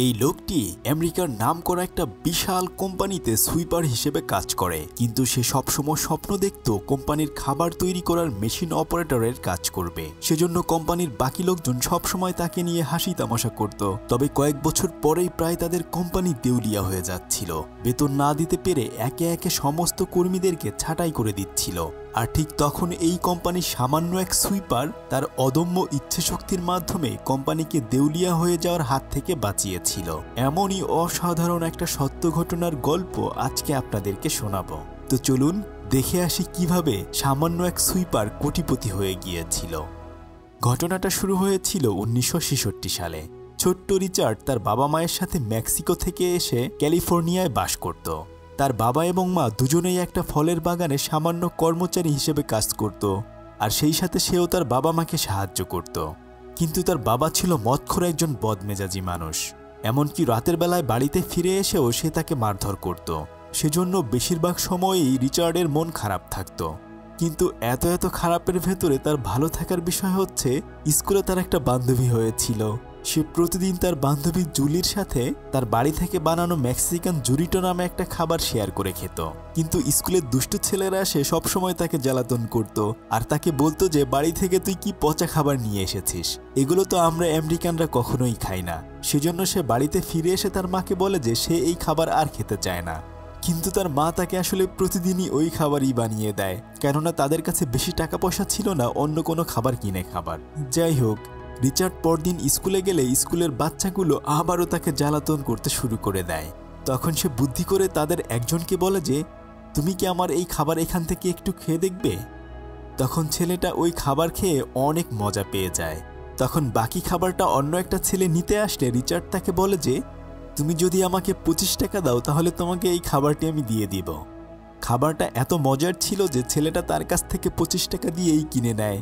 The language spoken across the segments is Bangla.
এই লোকটি আমেরিকার নামকরা একটা বিশাল কোম্পানিতে সুইপার হিসেবে কাজ করে, কিন্তু সে সবসময় স্বপ্ন দেখত কোম্পানির খাবার তৈরি করার মেশিন অপারেটরের কাজ করবে। সেজন্য কোম্পানির বাকি লোকজন সবসময় তাকে নিয়ে হাসি তামাশা করত। তবে কয়েক বছর পরেই প্রায় তাদের কোম্পানি দেউলিয়া হয়ে যাচ্ছিল। বেতন না দিতে পেরে একে একে সমস্ত কর্মীদেরকে ছাঁটাই করে দিচ্ছিল। আর ঠিক তখন এই কোম্পানির সামান্য এক সুইপার তার অদম্য ইচ্ছাশক্তির মাধ্যমে কোম্পানিকে দেউলিয়া হয়ে যাওয়ার হাত থেকে বাঁচিয়েছিল। এমনই অসাধারণ একটা সত্য ঘটনার গল্প আজকে আপনাদেরকে শোনাবো। তো চলুন দেখে আসি কিভাবে সামান্য এক সুইপার কোটিপতি হয়ে গিয়েছিল। ঘটনাটা শুরু হয়েছিল 1966 সালে। ছোট্ট রিচার্ড তার বাবা মায়ের সাথে মেক্সিকো থেকে এসে ক্যালিফোর্নিয়ায় বাস করত। তার বাবা এবং মা দুজনেই একটা ফলের বাগানে সামান্য কর্মচারী হিসেবে কাজ করত, আর সেই সাথে সেও তার বাবা মাকে সাহায্য করত। কিন্তু তার বাবা ছিল মদখোর একজন বদমেজাজি মানুষ। এমনকি রাতের বেলায় বাড়িতে ফিরে এসেও সে তাকে মারধর করত। সেজন্য বেশিরভাগ সময়ই রিচার্ডের মন খারাপ থাকত। কিন্তু এত খারাপের ভেতরে তার ভালো থাকার বিষয় হচ্ছে স্কুলে তার একটা বান্ধবী হয়েছিল। সে প্রতিদিন তার বান্ধবী জুলির সাথে তার বাড়ি থেকে বানানো মেক্সিকান জুরিটো নামে একটা খাবার শেয়ার করে খেত। কিন্তু স্কুলের দুষ্ট ছেলেরা এসে সবসময় তাকে জ্বালাতন করত আর তাকে বলতো যে বাড়ি থেকে তুই কি পচা খাবার নিয়ে এসেছিস, এগুলো তো আমরা আমেরিকানরা কখনোই খাই না। সেজন্য সে বাড়িতে ফিরে এসে তার মাকে বলে যে সে এই খাবার আর খেতে চায় না। কিন্তু তার মা তাকে আসলে প্রতিদিনই ওই খাবারই বানিয়ে দেয়, কেননা তাদের কাছে বেশি টাকা পয়সা ছিল না অন্য কোনো খাবার কিনে খাবার। যাই হোক, রিচার্ড পরদিন স্কুলে গেলে স্কুলের বাচ্চাগুলো আবারও তাকে জ্বালাতন করতে শুরু করে দেয়। তখন সে বুদ্ধি করে তাদের একজনকে বলে যে তুমি কি আমার এই খাবার এখান থেকে একটু খেয়ে দেখবে। তখন ছেলেটা ওই খাবার খেয়ে অনেক মজা পেয়ে যায়। তখন বাকি খাবারটা অন্য একটা ছেলে নিতে আসলে রিচার্ড তাকে বলে যে তুমি যদি আমাকে 25 টাকা দাও তাহলে তোমাকে এই খাবারটি আমি দিয়ে দিব। খাবারটা এত মজার ছিল যে ছেলেটা তার কাছ থেকে 25 টাকা দিয়েই কিনে নেয়।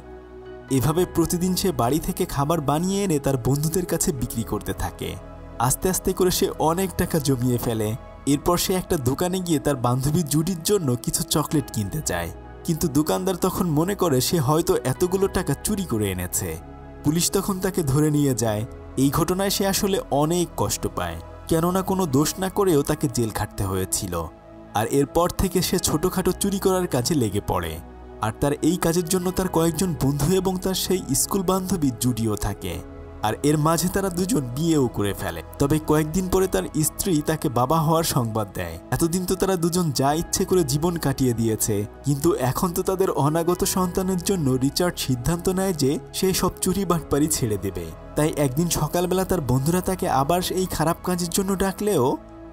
এভাবে প্রতিদিন সে বাড়ি থেকে খাবার বানিয়ে এনে তার বন্ধুদের কাছে বিক্রি করতে থাকে। আস্তে আস্তে করে সে অনেক টাকা জমিয়ে ফেলে। এরপর সে একটা দোকানে গিয়ে তার বান্ধবী জুডির জন্য কিছু চকলেট কিনতে চায়, কিন্তু দোকানদার তখন মনে করে সে হয়তো এতগুলো টাকা চুরি করে এনেছে। পুলিশ তখন তাকে ধরে নিয়ে যায়। এই ঘটনায় সে আসলে অনেক কষ্ট পায়, কেননা কোনো দোষ না করেও তাকে জেল খাটতে হয়েছিল। আর এরপর থেকে সে ছোটখাটো চুরি করার কাজে লেগে পড়ে। আর তার এই কাজের জন্য তার কয়েকজন বন্ধু এবং তার সেই স্কুল বান্ধবী জুডিও থাকে। আর এর মাঝে তারা দুজন বিয়েও করে ফেলে। তবে কয়েকদিন পরে তার স্ত্রী তাকে বাবা হওয়ার সংবাদ দেয়। এতদিন তো তারা দুজন যা ইচ্ছে করে জীবন কাটিয়ে দিয়েছে, কিন্তু এখন তো তাদের অনাগত সন্তানের জন্য রিচার্ড সিদ্ধান্ত নেয় যে সে সব চুরি বাটপারি ছেড়ে দেবে। তাই একদিন সকালবেলা তার বন্ধুরা তাকে আবার এই খারাপ কাজের জন্য ডাকলেও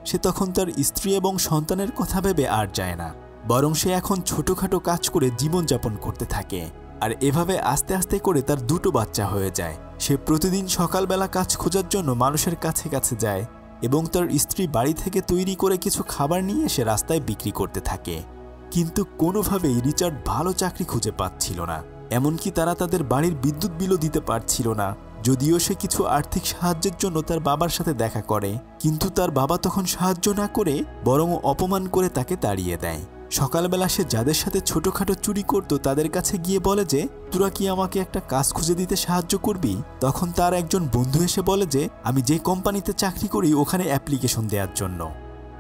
সে তখন তার স্ত্রী এবং সন্তানের কথা ভেবে আর যায় না, বরং সে এখন ছোটখাটো কাজ করে জীবনযাপন করতে থাকে। আর এভাবে আস্তে আস্তে করে তার দুটো বাচ্চা হয়ে যায়। সে প্রতিদিন সকালবেলা কাজ খোঁজার জন্য মানুষের কাছে কাছে যায় এবং তার স্ত্রী বাড়ি থেকে তৈরি করে কিছু খাবার নিয়ে এসে রাস্তায় বিক্রি করতে থাকে। কিন্তু কোনোভাবেই রিচার্ড ভালো চাকরি খুঁজে পাচ্ছিল না। এমনকি তারা তাদের বাড়ির বিদ্যুৎ বিলও দিতে পারছিল না। যদিও সে কিছু আর্থিক সাহায্যের জন্য তার বাবার সাথে দেখা করে, কিন্তু তার বাবা তখন সাহায্য না করে বরং অপমান করে তাকে তাড়িয়ে দেয়। সকালবেলা সে যাদের সাথে ছোটখাটো চুরি করত তাদের কাছে গিয়ে বলে যে তোরা কি আমাকে একটা কাজ খুঁজে দিতে সাহায্য করবি। তখন তার একজন বন্ধু এসে বলে যে আমি যে কোম্পানিতে চাকরি করি ওখানে অ্যাপ্লিকেশন দেওয়ার জন্য।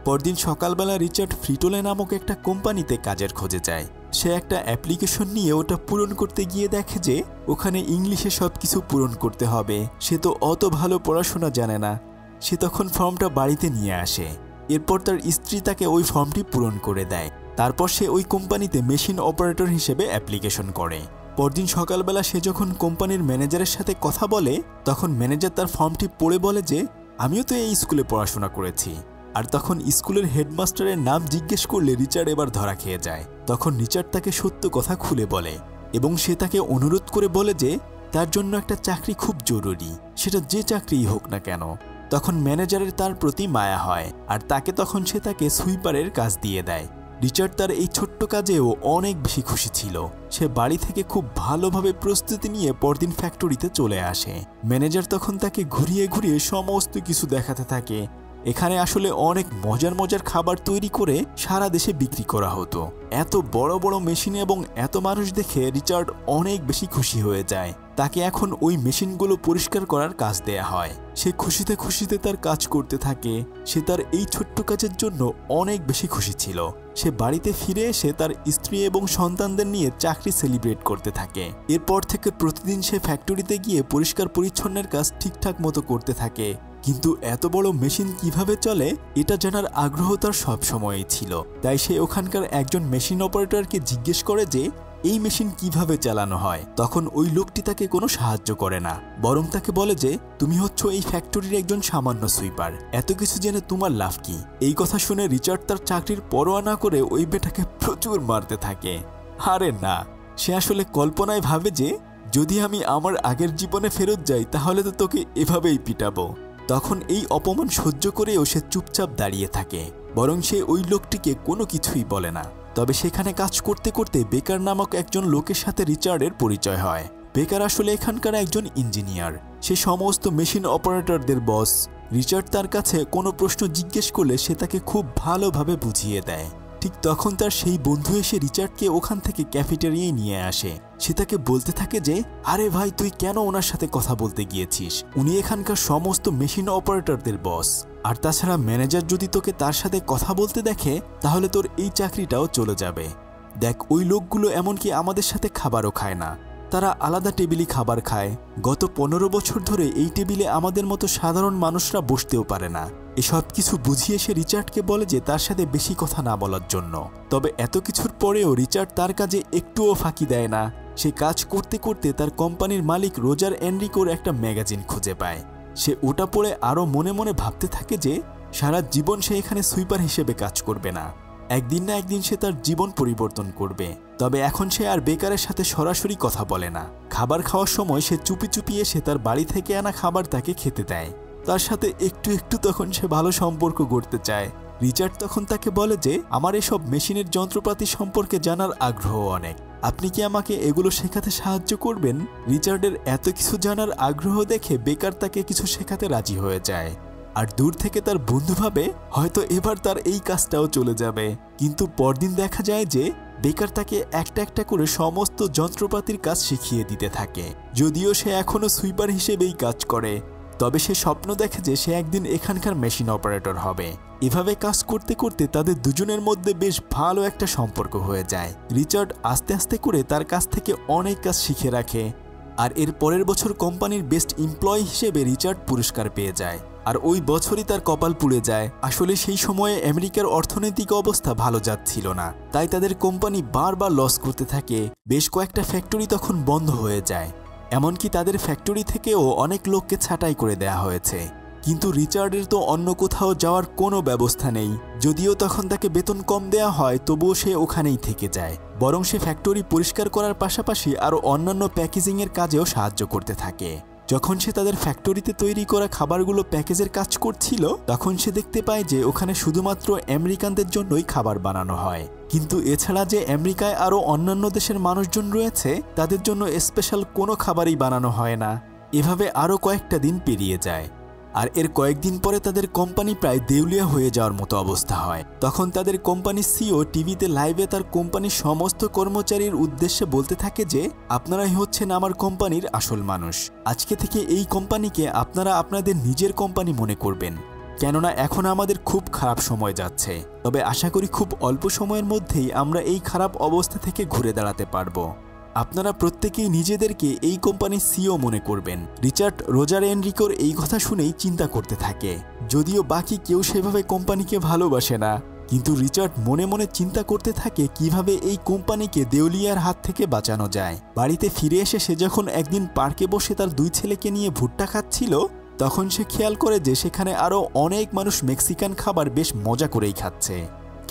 পরদিন সকালবেলা রিচার্ড ফ্রিটোলে নামক একটা কোম্পানিতে কাজের খোঁজে যায়। সে একটা অ্যাপ্লিকেশন নিয়ে ওটা পূরণ করতে গিয়ে দেখে যে ওখানে ইংলিশে সবকিছু পূরণ করতে হবে। সে তো অত ভালো পড়াশোনা জানে না। সে তখন ফর্মটা বাড়িতে নিয়ে আসে। এরপর তার স্ত্রী তাকে ওই ফর্মটি পূরণ করে দেয়। তারপর সে ওই কোম্পানিতে মেশিন অপারেটর হিসেবে অ্যাপ্লিকেশন করে। পরদিন সকালবেলা সে যখন কোম্পানির ম্যানেজারের সাথে কথা বলে তখন ম্যানেজার তার ফর্মটি পড়ে বলে যে আমিও তো এই স্কুলে পড়াশোনা করেছি। আর তখন স্কুলের হেডমাস্টারের নাম জিজ্ঞেস করলে রিচার্ড এবার ধরা খেয়ে যায়। তখন রিচার্ড তাকে সত্য কথা খুলে বলে এবং সে তাকে অনুরোধ করে বলে যে তার জন্য একটা চাকরি খুব জরুরি, সেটা যে চাকরিই হোক না কেন। তখন ম্যানেজারের তার প্রতি মায়া হয় আর তখন সে তাকে সুইপারের কাজ দিয়ে দেয়। রিচার্ড তার এই ছোট্ট কাজেও অনেক বেশি খুশি ছিল। সে বাড়ি থেকে খুব ভালোভাবে প্রস্তুতি নিয়ে পরদিন ফ্যাক্টরিতে চলে আসে। ম্যানেজার তখন তাকে ঘুরিয়ে ঘুরিয়ে সমস্ত কিছু দেখাতে থাকে এখানে আসলে অনেক মজার মজার খাবার তৈরি করে সারা দেশে বিক্রি করা হতো। এত বড় বড় মেশিন এবং এত মানুষ দেখে রিচার্ড অনেক বেশি খুশি হয়ে যায়। তাকে এখন ওই মেশিনগুলো পরিষ্কার করার কাজ দেয়া হয়। সে খুশিতে খুশিতে তার কাজ করতে থাকে। সে তার এই ছোট্ট কাজের জন্য অনেক বেশি খুশি ছিল। সে বাড়িতে ফিরে এসে তার স্ত্রী এবং সন্তানদের নিয়ে চাকরি সেলিব্রেট করতে থাকে। এরপর থেকে প্রতিদিন সে ফ্যাক্টরিতে গিয়ে পরিষ্কার পরিচ্ছন্নের কাজ ঠিকঠাক মতো করতে থাকে। কিন্তু এত বড় মেশিন কিভাবে চলে এটা জানার আগ্রহ তার সবসময়ই ছিল। তাই সে ওখানকার একজন মেশিন অপারেটরকে জিজ্ঞেস করে যে এই মেশিন কিভাবে চালানো হয়। তখন ওই লোকটি তাকে কোনো সাহায্য করে না, বরং তাকে বলে যে তুমি হচ্ছ এই ফ্যাক্টরির একজন সামান্য সুইপার, এত কিছু জেনে তোমার লাভ কি। এই কথা শুনে রিচার্ড তার চাকরির পরোয়া না করে ওই বেটাকে প্রচুর মারতে থাকে। আরে না, সে আসলে কল্পনায় ভাবে যে যদি আমি আমার আগের জীবনে ফেরত যাই তাহলে তো তোকে এভাবেই পিটাবো। তখন এই অপমান সহ্য করেও সে চুপচাপ দাঁড়িয়ে থাকে, বরং সে ওই লোকটিকে কোনো কিছুই বলে না। তবে সেখানে কাজ করতে করতে বেকার নামক একজন লোকের সাথে রিচার্ডের পরিচয় হয়। বেকার আসলে এখানকার একজন ইঞ্জিনিয়ার। সে সমস্ত মেশিন অপারেটরদের বস। রিচার্ড তার কাছে কোনো প্রশ্ন জিজ্ঞেস করলে সে তাকে খুব ভালোভাবে বুঝিয়ে দেয়। ঠিক তখন তার সেই বন্ধু এসে রিচার্ডকে ওখান থেকে ক্যাফেটেরিয়ায় নিয়ে আসে। সে তাকে বলতে থাকে যে আরে ভাই, তুই কেন ওনার সাথে কথা বলতে গিয়েছিস? উনি এখানকার সমস্ত মেশিন অপারেটরদের বস। আর তাছাড়া ম্যানেজার যদি তোকে তার সাথে কথা বলতে দেখে তাহলে তোর এই চাকরিটাও চলে যাবে। দেখ, ওই লোকগুলো এমনকি আমাদের সাথে খাবারও খায় না, তারা আলাদা টেবিলে খাবার খায়। গত 15 বছর ধরে এই টেবিলে আমাদের মতো সাধারণ মানুষরা বসতেও পারে না। এসব কিছু বুঝিয়ে সে রিচার্ডকে বলে যে তার সাথে বেশি কথা না বলার জন্য। তবে এত কিছুর পরেও রিচার্ড তার কাজে একটুও ফাঁকি দেয় না। সে কাজ করতে করতে তার কোম্পানির মালিক রোজার এনরিকোর একটা ম্যাগাজিন খুঁজে পায়। সে ওটা পড়ে আরও মনে মনে ভাবতে থাকে যে সারা জীবন সে এখানে সুইপার হিসেবে কাজ করবে না, একদিন না একদিন সে তার জীবন পরিবর্তন করবে। তবে এখন সে আর বেকারের সাথে সরাসরি কথা বলে না। খাবার খাওয়ার সময় সে চুপি চুপি এসে তার বাড়ি থেকে আনা খাবার তাকে খেতে দেয়। তার সাথে একটু একটু তখন সে ভালো সম্পর্ক গড়তে চায়। রিচার্ড তখন তাকে বলে যে আমার এসব মেশিনের যন্ত্রপাতি সম্পর্কে জানার আগ্রহ অনেক, আপনি কি আমাকে এগুলো শেখাতে সাহায্য করবেন? রিচার্ডের এত কিছু জানার আগ্রহ দেখে বেকার তাকে কিছু শেখাতে রাজি হয়ে যায়। আর দূর থেকে তার বন্ধু ভাবে হয়তো এবার তার এই কাজটাও চলে যাবে। কিন্তু পরদিন দেখা যায় যে বেকার তাকে একটা একটা করে সমস্ত যন্ত্রপাতির কাজ শিখিয়ে দিতে থাকে। যদিও সে এখনো সুইপার হিসেবেই কাজ করে, তবে সে স্বপ্ন দেখে যে সে একদিন এখানকার মেশিন অপারেটর হবে। এভাবে কাজ করতে করতে তাদের দুজনের মধ্যে বেশ ভালো একটা সম্পর্ক হয়ে যায়। রিচার্ড আস্তে আস্তে করে তার কাছ থেকে অনেক কাজ শিখে রাখে। আর এর পরের বছর কোম্পানির বেস্ট এমপ্লয়ি হিসেবে রিচার্ড পুরস্কার পেয়ে যায়। আর ওই বছরই তার কপাল পুড়ে যায়। আসলে সেই সময়ে আমেরিকার অর্থনৈতিক অবস্থা ভালো যাচ্ছিল না, তাই তাদের কোম্পানি বারবার লস করতে থাকে। বেশ কয়েকটা ফ্যাক্টরি তখন বন্ধ হয়ে যায়, এমনকি তাদের ফ্যাক্টরি থেকেও অনেক লোককে ছাঁটাই করে দেয়া হয়েছে। কিন্তু রিচার্ডের তো অন্য কোথাও যাওয়ার কোনো ব্যবস্থা নেই। যদিও তখন তাকে বেতন কম দেয়া হয়, তবুও সে ওখানেই থেকে যায়। বরং সে ফ্যাক্টরি পরিষ্কার করার পাশাপাশি আরও অন্যান্য প্যাকেজিংয়ের কাজেও সাহায্য করতে থাকে। যখন সে তাদের ফ্যাক্টরিতে তৈরি করা খাবারগুলো প্যাকেজের কাজ করছিল, তখন সে দেখতে পায় যে ওখানে শুধুমাত্র আমেরিকানদের জন্যই খাবার বানানো হয়। কিন্তু এছাড়া যে আমেরিকায় আরও অন্যান্য দেশের মানুষজন রয়েছে তাদের জন্য স্পেশাল কোনো খাবারই বানানো হয় না। এভাবে আরও কয়েকটা দিন পেরিয়ে যায়। আর এর কয়েকদিন পরে তাদের কোম্পানি প্রায় দেউলিয়া হয়ে যাওয়ার মতো অবস্থা হয়। তখন তাদের কোম্পানির সিইও টিভিতে লাইভে তার কোম্পানির সমস্ত কর্মচারীর উদ্দেশ্যে বলতে থাকে যে আপনারাই হচ্ছেন আমার কোম্পানির আসল মানুষ। আজকে থেকে এই কোম্পানিকে আপনারা আপনাদের নিজের কোম্পানি মনে করবেন, কেননা এখন আমাদের খুব খারাপ সময় যাচ্ছে। তবে আশা করি খুব অল্প সময়ের মধ্যেই আমরা এই খারাপ অবস্থা থেকে ঘুরে দাঁড়াতে পারবো। আপনারা প্রত্যেকেই নিজেদেরকে এই কোম্পানির সিইও মনে করবেন। রিচার্ড রোজার এনরিকোর এই কথা শুনেই চিন্তা করতে থাকে। যদিও বাকি কেউ সেভাবে কোম্পানিকে ভালোবাসে না, কিন্তু রিচার্ড মনে মনে চিন্তা করতে থাকে কিভাবে এই কোম্পানিকে দেউলিয়ার হাত থেকে বাঁচানো যায়। বাড়িতে ফিরে এসে সে যখন একদিন পার্কে বসে তার 2 ছেলেকে নিয়ে ভুট্টা খাচ্ছিল, তখন সে খেয়াল করে যে সেখানে আরও অনেক মানুষ মেক্সিকান খাবার বেশ মজা করেই খাচ্ছে,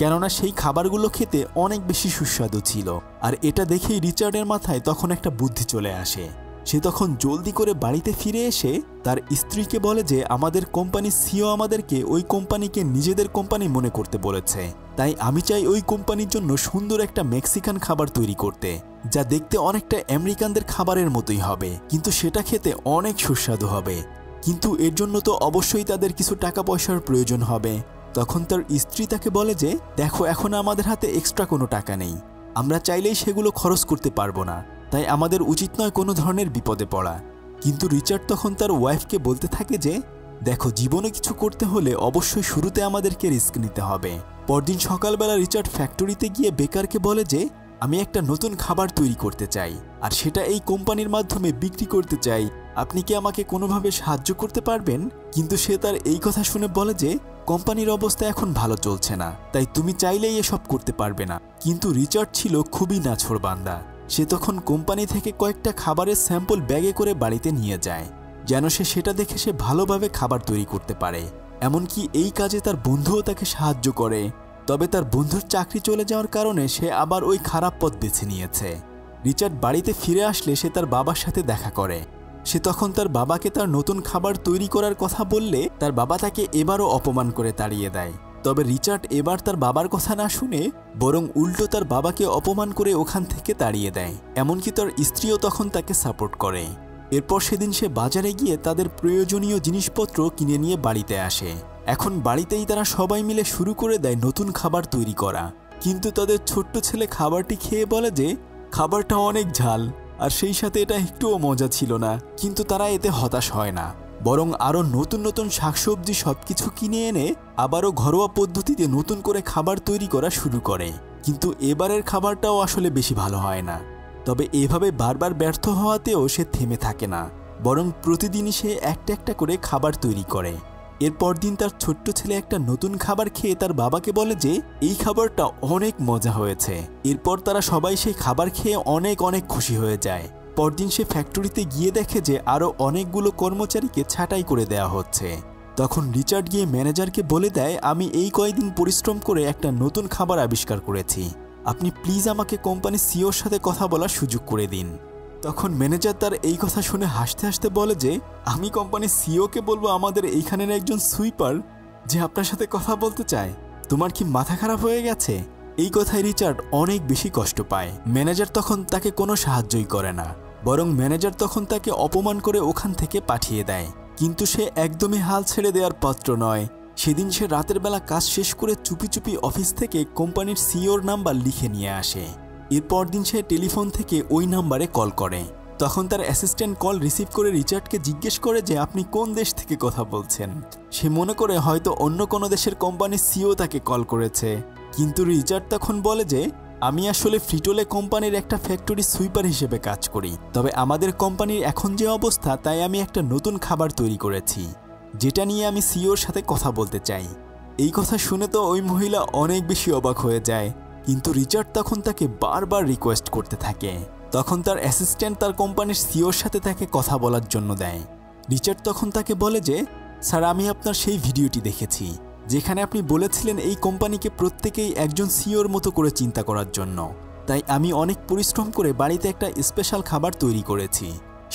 কেননা সেই খাবারগুলো খেতে অনেক বেশি সুস্বাদু ছিল। আর এটা দেখেই রিচার্ডের মাথায় তখন একটা বুদ্ধি চলে আসে। সে তখন জলদি করে বাড়িতে ফিরে এসে তার স্ত্রীকে বলে যে আমাদের কোম্পানির সিইও আমাদেরকে ওই কোম্পানিকে নিজেদের কোম্পানি মনে করতে বলেছে, তাই আমি চাই ওই কোম্পানির জন্য সুন্দর একটা মেক্সিকান খাবার তৈরি করতে, যা দেখতে অনেকটা আমেরিকানদের খাবারের মতোই হবে, কিন্তু সেটা খেতে অনেক সুস্বাদু হবে। কিন্তু এর জন্য তো অবশ্যই তাদের কিছু টাকা পয়সার প্রয়োজন হবে। তখন তার স্ত্রী তাকে বলে যে দেখো, এখন আমাদের হাতে এক্সট্রা কোনো টাকা নেই, আমরা চাইলেই সেগুলো খরচ করতে পারবো না, তাই আমাদের উচিত নয় কোনো ধরনের বিপদে পড়া। কিন্তু রিচার্ড তখন তার ওয়াইফকে বলতে থাকে যে দেখো, জীবনে কিছু করতে হলে অবশ্যই শুরুতে আমাদেরকে রিস্ক নিতে হবে। পরদিন সকালবেলা রিচার্ড ফ্যাক্টরিতে গিয়ে বেকারকে বলে যে আমি একটা নতুন খাবার তৈরি করতে চাই, আর সেটা এই কোম্পানির মাধ্যমে বিক্রি করতে চাই, আপনি কি আমাকে কোনোভাবে সাহায্য করতে পারবেন? কিন্তু সে তার এই কথা শুনে বলে যে কোম্পানির অবস্থা এখন ভালো চলছে না, তাই তুমি চাইলেই এসব করতে পারবে না। কিন্তু রিচার্ড ছিল খুবই নাছোড়বান্দা। সে তখন কোম্পানি থেকে কয়েকটা খাবারের স্যাম্পল ব্যাগে করে বাড়িতে নিয়ে যায়, যেন সেটা দেখে সে ভালোভাবে খাবার তৈরি করতে পারে। এমনকি এই কাজে তার বন্ধুও তাকে সাহায্য করে। তবে তার বন্ধুর চাকরি চলে যাওয়ার কারণে সে আবার ওই খারাপ পথ বেছে নিয়েছে। রিচার্ড বাড়িতে ফিরে আসলে সে তার বাবার সাথে দেখা করে। সে তখন তার বাবাকে তার নতুন খাবার তৈরি করার কথা বললে তার বাবা তাকে এবারও অপমান করে তাড়িয়ে দেয়। তবে রিচার্ড এবার তার বাবার কথা না শুনে বরং উল্টো তার বাবাকে অপমান করে ওখান থেকে তাড়িয়ে দেয়। এমনকি তার স্ত্রীও তখন তাকে সাপোর্ট করে। এরপর সেদিন সে বাজারে গিয়ে তাদের প্রয়োজনীয় জিনিসপত্র কিনে নিয়ে বাড়িতে আসে। এখন বাড়িতেই তারা সবাই মিলে শুরু করে দেয় নতুন খাবার তৈরি করা। কিন্তু তাদের ছোট্ট ছেলে খাবারটি খেয়ে বলে যে খাবারটা অনেক ঝাল, আর সেই সাথে এটা একটুও মজা ছিল না। কিন্তু তারা এতে হতাশ হয় না, বরং আরও নতুন নতুন শাকসবজি সবকিছু কিনে এনে আবারও ঘরোয়া পদ্ধতিতে নতুন করে খাবার তৈরি করা শুরু করে। কিন্তু এবারের খাবারটাও আসলে বেশি ভালো হয় না। তবে এভাবে বারবার ব্যর্থ হওয়াতেও সে থেমে থাকে না, বরং প্রতিদিনই সে একটা একটা করে খাবার তৈরি করে। এরপর দিন তার ছোট্ট ছেলে একটা নতুন খাবার খেয়ে তার বাবাকে বলে যে এই খাবারটা অনেক মজা হয়েছে। এরপর তারা সবাই সেই খাবার খেয়ে অনেক অনেক খুশি হয়ে যায়। পরদিন সে ফ্যাক্টরিতে গিয়ে দেখে যে আরও অনেকগুলো কর্মচারীকে ছাঁটাই করে দেওয়া হচ্ছে। তখন রিচার্ড গিয়ে ম্যানেজারকে বলে দেয় আমি এই কয়েকদিন পরিশ্রম করে একটা নতুন খাবার আবিষ্কার করেছি, আপনি প্লিজ আমাকে কোম্পানির সিইওর সাথে কথা বলার সুযোগ করে দিন। তখন ম্যানেজার তার এই কথা শুনে হাসতে হাসতে বলে যে আমি কোম্পানির সিইওকে বলবো আমাদের এইখানের একজন সুইপার যে আপনার সাথে কথা বলতে চায়, তোমার কি মাথা খারাপ হয়ে গেছে? এই কথায় রিচার্ড অনেক বেশি কষ্ট পায়। ম্যানেজার তখন তাকে কোনো সাহায্যই করে না, বরং ম্যানেজার তখন তাকে অপমান করে ওখান থেকে পাঠিয়ে দেয়। কিন্তু সে একদমই হাল ছেড়ে দেওয়ার পাত্র নয়। সেদিন সে রাতের বেলা কাজ শেষ করে চুপি চুপি অফিস থেকে কোম্পানির সিইওর নাম্বার লিখে নিয়ে আসে। এরপর দিন সে টেলিফোন থেকে ওই নাম্বারে কল করে। তখন তার অ্যাসিস্ট্যান্ট কল রিসিভ করে রিচার্ডকে জিজ্ঞেস করে যে আপনি কোন দেশ থেকে কথা বলছেন। সে মনে করে হয়তো অন্য কোনো দেশের কোম্পানির সিইও তাকে কল করেছে। কিন্তু রিচার্ড তখন বলে যে আমি আসলে ফ্রিটোলে কোম্পানির একটা ফ্যাক্টরি সুইপার হিসেবে কাজ করি, তবে আমাদের কোম্পানির এখন যে অবস্থা তাই আমি একটা নতুন খাবার তৈরি করেছি, যেটা নিয়ে আমি সিইওর সাথে কথা বলতে চাই। এই কথা শুনে তো ওই মহিলা অনেক বেশি অবাক হয়ে যায়। কিন্তু রিচার্ড তখন তাকে বারবার রিকোয়েস্ট করতে থাকে। তখন তার অ্যাসিস্ট্যান্ট তার কোম্পানির সিইওর সাথে তাকে কথা বলার জন্য দেয়। রিচার্ড তখন তাকে বলে যে স্যার, আমি আপনার সেই ভিডিওটি দেখেছি যেখানে আপনি বলেছিলেন এই কোম্পানিকে প্রত্যেকেই একজন সিইওর মতো করে চিন্তা করার জন্য। তাই আমি অনেক পরিশ্রম করে বাড়িতে একটা স্পেশাল খাবার তৈরি করেছি।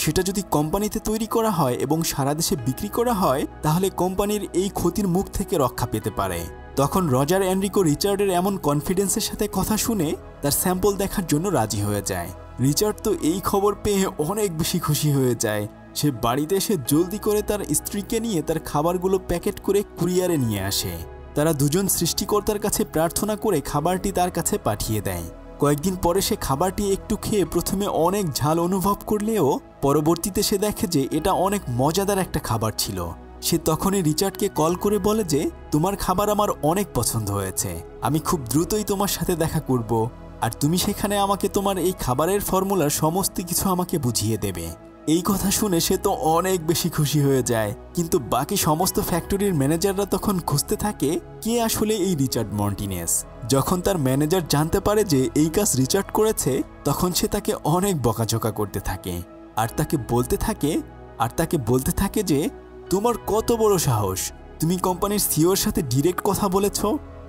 সেটা যদি কোম্পানিতে তৈরি করা হয় এবং সারা দেশে বিক্রি করা হয় তাহলে কোম্পানির এই ক্ষতির মুখ থেকে রক্ষা পেতে পারে। তখন রজার এনরিকো রিচার্ডের এমন কনফিডেন্সের সাথে কথা শুনে তার স্যাম্পল দেখার জন্য রাজি হয়ে যায়। রিচার্ড তো এই খবর পেয়ে অনেক বেশি খুশি হয়ে যায়। সে বাড়িতে এসে জলদি করে তার স্ত্রীকে নিয়ে তার খাবারগুলো প্যাকেট করে কুরিয়ারে নিয়ে আসে। তারা দুজন সৃষ্টিকর্তার কাছে প্রার্থনা করে খাবারটি তার কাছে পাঠিয়ে দেয়। কয়েকদিন পরে সে খাবারটি একটু খেয়ে প্রথমে অনেক ঝাল অনুভব করলেও পরবর্তীতে সে দেখে যে এটা অনেক মজাদার একটা খাবার ছিল। সে তখনই রিচার্ডকে কল করে বলে যে তোমার খাবার আমার অনেক পছন্দ হয়েছে, আমি খুব দ্রুতই তোমার সাথে দেখা করব, আর তুমি সেখানে আমাকে তোমার এই খাবারের ফর্মুলার সমস্ত কিছু আমাকে বুঝিয়ে দেবে। এই কথা শুনে সে তো অনেক বেশি খুশি হয়ে যায়। কিন্তু বাকি সমস্ত ফ্যাক্টরির ম্যানেজাররা তখন খুঁজতে থাকে কে আসলে এই রিচার্ড মর্টিনেস। যখন তার ম্যানেজার জানতে পারে যে এই কাজ রিচার্ড করেছে তখন সে তাকে অনেক বকাঝকা করতে থাকে আর তাকে বলতে থাকে যে তোমার কত বড় সাহস, তুমি কোম্পানির সিইওর সাথে ডিরেক্ট কথা বলেছ,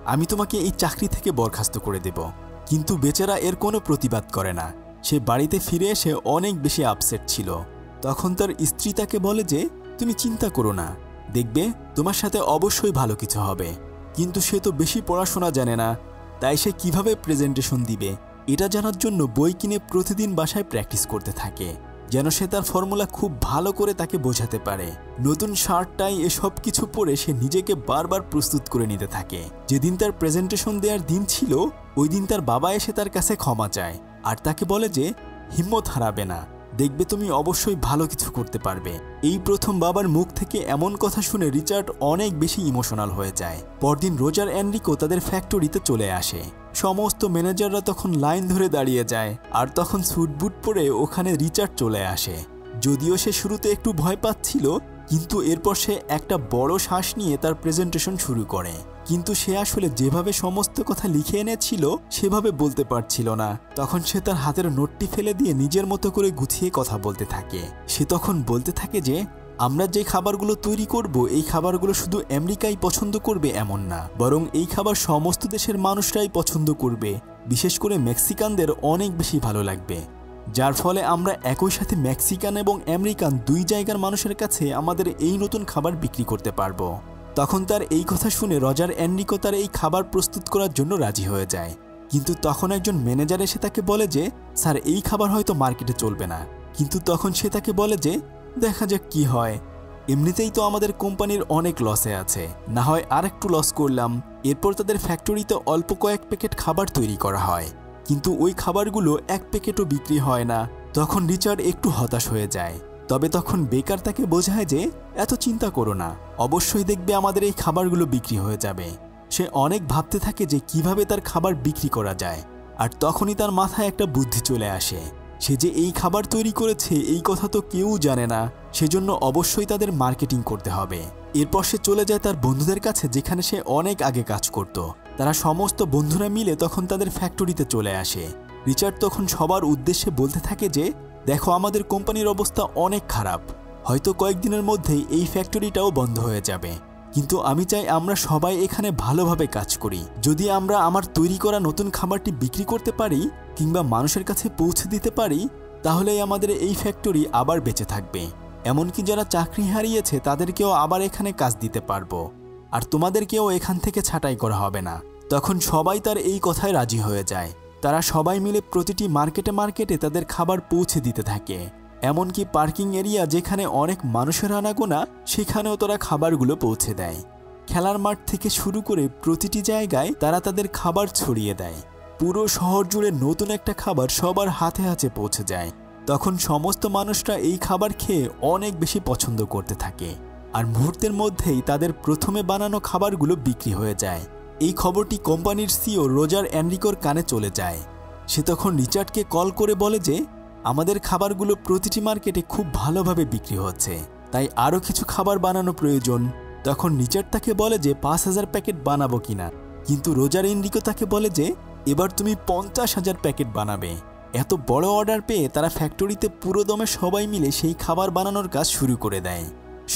আমি তোমাকে এই চাকরি থেকে বরখাস্ত করে দেব। কিন্তু বেচারা এর কোনো প্রতিবাদ করে না। সে বাড়িতে ফিরে এসে অনেক বেশি আপসেট ছিল। তখন তার স্ত্রী তাকে বলে যে তুমি চিন্তা করো না, দেখবে তোমার সাথে অবশ্যই ভালো কিছু হবে। কিন্তু সে তো বেশি পড়াশোনা জানে না, তাই সে কিভাবে প্রেজেন্টেশন দিবে এটা জানার জন্য বই কিনে প্রতিদিন বাসায় প্র্যাকটিস করতে থাকে। যেন সে তার ফর্মুলা খুব ভালো করে তাকে বোঝাতে পারে। নতুন শার্ট টাই এসব কিছু পরে সে নিজেকে বারবার প্রস্তুত করে নিতে থাকে। যেদিন তার প্রেজেন্টেশন দেওয়ার দিন ছিল ওই দিন তার বাবা এসে তার কাছে ক্ষমা চায় আর তাকে বলে যে হিম্মত হারাবে না, দেখবে তুমি অবশ্যই ভালো কিছু করতে পারবে। এই প্রথম বাবার মুখ থেকে এমন কথা শুনে রিচার্ড অনেক বেশি ইমোশনাল হয়ে যায়। পরদিন রোজার এনরিকো তাদের ফ্যাক্টরিতে চলে আসে। সমস্ত ম্যানেজাররা তখন লাইন ধরে দাঁড়িয়ে যায় আর তখন স্যুট বুট পরে ওখানে রিচার্ড চলে আসে। যদিও সে শুরুতে একটু ভয় পাচ্ছিল, কিন্তু এরপর সে একটা বড় শ্বাস নিয়ে তার প্রেজেন্টেশন শুরু করে। কিন্তু সে আসলে যেভাবে সমস্ত কথা লিখে এনেছিল সেভাবে বলতে পারছিল না। তখন সে তার হাতের নোটটি ফেলে দিয়ে নিজের মতো করে গুছিয়ে কথা বলতে থাকে। সে তখন বলতে থাকে যে আমরা যে খাবারগুলো তৈরি করব এই খাবারগুলো শুধু আমেরিকাই পছন্দ করবে এমন না, বরং এই খাবার সমস্ত দেশের মানুষরাই পছন্দ করবে। বিশেষ করে মেক্সিকানদের অনেক বেশি ভালো লাগবে, যার ফলে আমরা একই সাথে মেক্সিকান এবং আমেরিকান দুই জায়গার মানুষের কাছে আমাদের এই নতুন খাবার বিক্রি করতে পারবো। তখন তার এই কথা শুনে রজার এনরিকো তার এই খাবার প্রস্তুত করার জন্য রাজি হয়ে যায়। কিন্তু তখন একজন ম্যানেজার এসে তাকে বলে যে স্যার এই খাবার হয়তো মার্কেটে চলবে না। কিন্তু তখন সে তাকে বলে যে দেখা যাক কি হয়, এমনিতেই তো আমাদের কোম্পানির অনেক লসে আছে, না হয় আর একটু লস করলাম। এরপর তাদের ফ্যাক্টরিতে অল্প কয়েক প্যাকেট খাবার তৈরি করা হয়, কিন্তু ওই খাবারগুলো এক প্যাকেটও বিক্রি হয় না। তখন রিচার্ড একটু হতাশ হয়ে যায়। তবে তখন বেকার তাকে বোঝায় যে এত চিন্তা করো না, অবশ্যই দেখবে আমাদের এই খাবারগুলো বিক্রি হয়ে যাবে। সে অনেক ভাবতে থাকে যে কিভাবে তার খাবার বিক্রি করা যায়। আর তখনই তার মাথায় একটা বুদ্ধি চলে আসে। সে যে এই খাবার তৈরি করেছে এই কথা তো কেউ জানে না, সেজন্য অবশ্যই তাদের মার্কেটিং করতে হবে। এরপর সে চলে যায় তার বন্ধুদের কাছে যেখানে সে অনেক আগে কাজ করত। তারা সমস্ত বন্ধুরা মিলে তখন তাদের ফ্যাক্টরিতে চলে আসে। রিচার্ড তখন সবার উদ্দেশ্যে বলতে থাকে যে দেখো আমাদের কোম্পানির অবস্থা অনেক খারাপ, হয়তো কয়েকদিনের মধ্যেই এই ফ্যাক্টরিটাও বন্ধ হয়ে যাবে, কিন্তু আমি চাই আমরা সবাই এখানে ভালোভাবে কাজ করি। যদি আমরা আমার তৈরি করা নতুন খাবারটি বিক্রি করতে পারি কিংবা মানুষের কাছে পৌঁছে দিতে পারি, তাহলেই আমাদের এই ফ্যাক্টরি আবার বেঁচে থাকবে। এমনকি যারা চাকরি হারিয়েছে তাদেরকেও আবার এখানে কাজ দিতে পারবো, আর তোমাদেরকেও এখান থেকে ছাঁটাই করা হবে না। তখন সবাই তার এই কথায় রাজি হয়ে যায়। তারা সবাই মিলে প্রতিটি মার্কেটে মার্কেটে তাদের খাবার পৌঁছে দিতে থাকে। এমনকি পার্কিং এরিয়া যেখানে অনেক মানুষের আনাগোনা সেখানেও তারা খাবারগুলো পৌঁছে দেয়। খেলার মাঠ থেকে শুরু করে প্রতিটি জায়গায় তারা তাদের খাবার ছড়িয়ে দেয়। পুরো শহর জুড়ে নতুন একটা খাবার সবার হাতে হাতে পৌঁছে যায়। তখন সমস্ত মানুষরা এই খাবার খেয়ে অনেক বেশি পছন্দ করতে থাকে, আর মুহূর্তের মধ্যেই তাদের প্রথমে বানানো খাবারগুলো বিক্রি হয়ে যায়। এই খবরটি কোম্পানির সিও রোজার এনরিকোর কানে চলে যায়। সে তখন রিচার্ডকে কল করে বলে যে আমাদের খাবারগুলো প্রতিটি মার্কেটে খুব ভালোভাবে বিক্রি হচ্ছে, তাই আরও কিছু খাবার বানানো প্রয়োজন। তখন রিচার্ড তাকে বলে যে 5000 প্যাকেট বানাবো কিনা, কিন্তু রোজার এনরিকো তাকে বলে যে এবার তুমি 50,000 প্যাকেট বানাবে। এত বড় অর্ডার পেয়ে তারা ফ্যাক্টরিতে পুরোদমে সবাই মিলে সেই খাবার বানানোর কাজ শুরু করে দেয়।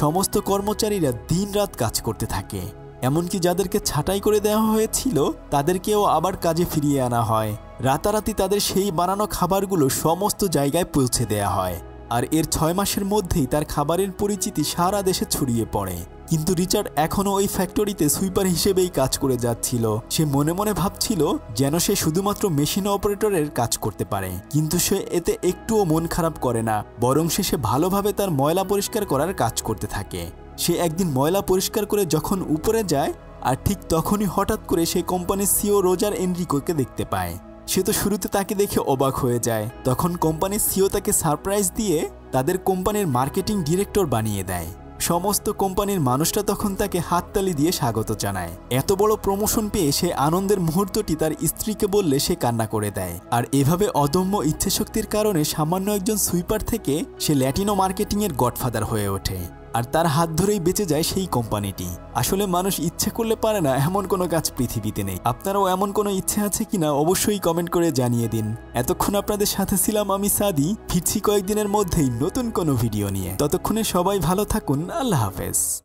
সমস্ত কর্মচারীরা দিনরাত কাজ করতে থাকে, এমনকি যাদেরকে ছাঁটাই করে দেওয়া হয়েছিল তাদেরকেও আবার কাজে ফিরিয়ে আনা হয়। রাতারাতি তাদের সেই বানানো খাবারগুলো সমস্ত জায়গায় পৌঁছে দেওয়া হয়, আর এর 6 মাসের মধ্যেই তার খাবারের পরিচিতি সারা দেশে ছড়িয়ে পড়ে। কিন্তু রিচার্ড এখনও ওই ফ্যাক্টরিতে সুইপার হিসেবেই কাজ করে যাচ্ছিল। সে মনে মনে ভাবছিল যেন সে শুধুমাত্র মেশিন অপারেটরের কাজ করতে পারে, কিন্তু সে এতে একটুও মন খারাপ করে না, বরং সে ভালোভাবে তার ময়লা পরিষ্কার করার কাজ করতে থাকে। সে একদিন ময়লা পরিষ্কার করে যখন উপরে যায়, আর ঠিক তখনই হঠাৎ করে সেই কোম্পানির সিও রোজার এনরিকোকে দেখতে পায়। সে তো শুরুতে তাকে দেখে অবাক হয়ে যায়। তখন কোম্পানির সিও তাকে সারপ্রাইজ দিয়ে তাদের কোম্পানির মার্কেটিং ডিরেক্টর বানিয়ে দেয়। সমস্ত কোম্পানির মানুষরা তখন তাকে হাততালি দিয়ে স্বাগত জানায়। এত বড় প্রমোশন পেয়ে সে আনন্দের মুহূর্তটি তার স্ত্রীকে বললে সে কান্না করে দেয়। আর এভাবে অদম্য ইচ্ছাশক্তির কারণে সামান্য একজন সুইপার থেকে সে ল্যাটিনো মার্কেটিংয়ের গডফাদার হয়ে ওঠে, আর তার হাত ধরেই বেঁচে যায় সেই কোম্পানিটি। আসলে মানুষ ইচ্ছে করলে পারে না এমন কোনো কাজ পৃথিবীতে নেই। আপনারাও এমন কোনো ইচ্ছে আছে কিনা অবশ্যই কমেন্ট করে জানিয়ে দিন। এতক্ষণ আপনাদের সাথে ছিলাম আমি সাদি। ফিরছি কয়েকদিনের মধ্যেই নতুন কোনো ভিডিও নিয়ে। ততক্ষণে সবাই ভালো থাকুন। আল্লাহ হাফেজ।